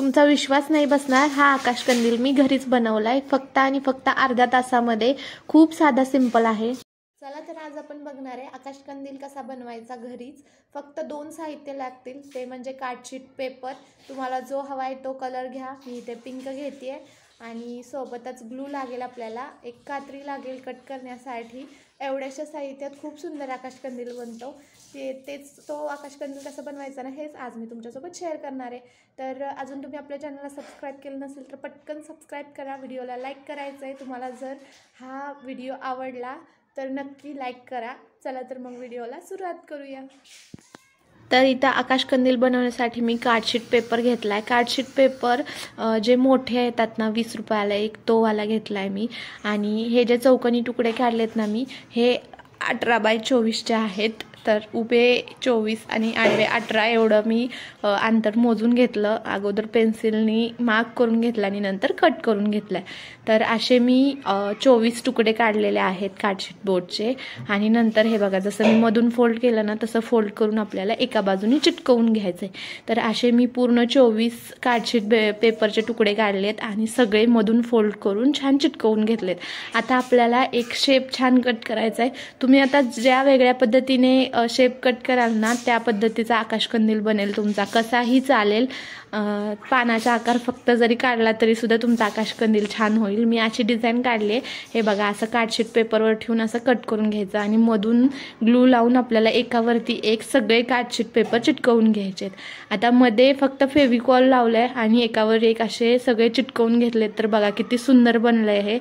तुमचा विश्वास नाही बसणार, हा आकाशकंदील मी घरीच बनवलाय, फक्त आणि फक्त अर्ध्या तासामध्ये। खूप साधा सिंपल आहे। चला तर आज आपण बघणार आहे आकाशकंदील कसा बनवायचा घरीच। फक्त 2 साहित्य लागतील, ते म्हणजे कार्डशीट पेपर। तुम्हाला जो हवा आहे तो कलर घ्या, मी इथे पिंक घेते आणि सोबतच ग्लू लागेल, आपल्याला एक कात्री लागेल कट करण्यासाठी। एवढ्याशा साहित्यात खूप सुंदर आकाशकंदील बनतो। तो आकाशकंदील कसा बनवायचा ना, हेच आज मी तुमच्यासोबत शेअर करणार आहे। तर अजून तुम्ही आपल्या चॅनलला सबस्क्राईब केलं नसेल तर पटकन सबस्क्राईब करा, व्हिडिओला लाईक करायचं आहे। तुम्हाला जर हा व्हिडिओ आवडला तर नक्की लाईक करा। चला तर मग व्हिडिओला सुरुवात करूया। तर इथं आकाशकंदील बनवण्यासाठी मी कार्डशीट पेपर घेतलाय। कार्डशीट पेपर जे मोठे येतात ना, 20 रुपयाला एक, तो वाला घेतलाय मी। आणि हे जे चौकोनी तुकडे काढलेत ना मी, हे 18x24चे आहेत। तर उभे 24 आणि आडवे 18 एवढं मी अंतर मोजून घेतलं। अगोदर पेन्सिलनी मार्क करून घेतला आणि नंतर कट करून घेतलाय। तर असे मी 24 तुकडे काढलेले आहेत कार्डशीट बोर्डचे। आणि नंतर हे बघा, जसं मी मधून फोल्ड केलं ना, तसं फोल्ड करून आपल्याला एका बाजूने चिटकवून घ्यायचे। तर असे मी पूर्ण 24 कार्डशीट पेपरचे तुकडे काढलेत आणि सगळे मधून फोल्ड करून छान चिटकवून घेतलेत। आता आपल्याला एक शेप छान कट करायचा आहे। तुम्ही आता ज्या वेगळ्या पद्धतीने शेप कट कराल ना, त्या पद्धतीचा आकाशकंदील बनेल तुमचा, कसाही चालेल। पानाचा आकार फक्त जरी काढला तरी सुद्धा तुमचा आकाशकंदील छान होईल। मी अशी डिझाईन काढली आहे। हे बघा, असं कार्डशीट पेपरवर ठेवून असं कट करून घ्यायचं आणि मधून ग्लू लावून आपल्याला एकावरती एक सगळे कार्डशीट पेपर चिटकवून घ्यायचे। आता मध्ये फक्त फेविकॉल लावलाय आणि एकावर एक असे सगळे चिटकवून घेतलेत। तर बघा किती सुंदर बनलंय हे।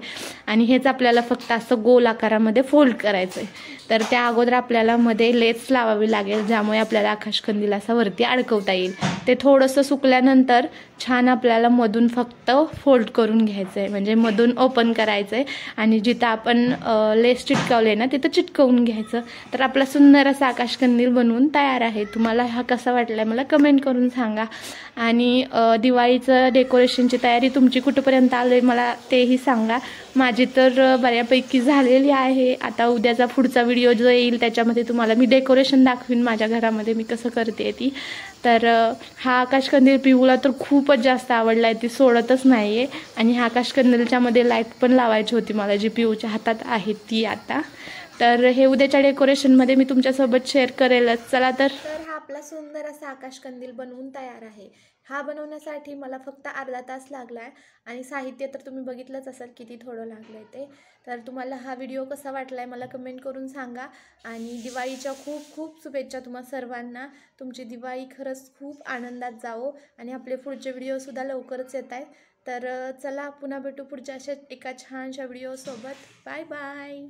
आणि हेच आपल्याला फक्त असं गोल आकारामध्ये फोल्ड करायचंय। तर त्या अगोदर आपल्याला मध्ये लेस लावावी लागेल, ज्यामुळे आपल्याला आकाशकंदील असा वरती अडकवता येईल। ते थोडंसं सुकल्यानंतर छान आपल्याला मधून फक्त फोल्ड करून घ्यायचंय, म्हणजे मधून ओपन करायचंय आणि जिथं आपण लेस चिटकवले ना, तिथं चिटकवून घ्यायचं। तर आपला सुंदर असा आकाशकंदील बनवून तयार आहे। तुम्हाला हा कसा वाटलाय मला कमेंट करून सांगा। आणि दिवाळीचं डेकोरेशनची तयारी तुमची कुठपर्यंत आली मला तेही सांगा। माझी तर बऱ्यापैकी झालेली आहे। आता उद्याचा पुढचा व्हिडिओ जो येईल त्याच्यामध्ये तुम्हाला मी डेकोरेशन दाखवीन माझ्या घरामध्ये मी कसं करते ती। तर हा आकाशकंदील पिऊला तर खूपच जास्त आवडलाय, ती सोडतच नाहीये। आणि हा आकाशकंदीलच्या मध्ये लाईट पण लावायची होती मला, जी पिऊच्या हातात आहे ती आता। तर हे उद्याच्या डेकोरेशनमध्ये मी तुमच्यासोबत शेअर करेलच। चला तर हा आपला सुंदर असा आकाशकंदील बनवून तयार आहे। हा बनवण्यासाठी मला फक्त अर्धा तास लागलाय आणि साहित्य तर तुम्ही बघितलंच असेल किती थोडं लागलंय ते। तर तुम्हाला हा व्हिडिओ कसा वाटलाय मला कमेंट करून सांगा। आणि दिवाळीच्या खूप खूप शुभेच्छा तुम्हा सर्वांना। तुमची दिवाळी खरंच खूप आनंदात जावो आणि आपले पुढचे व्हिडिओसुद्धा लवकरच येत आहेत। तर चला पुन्हा भेटू पुढच्या अशा एका छानशा व्हिडिओसोबत। Bye bye.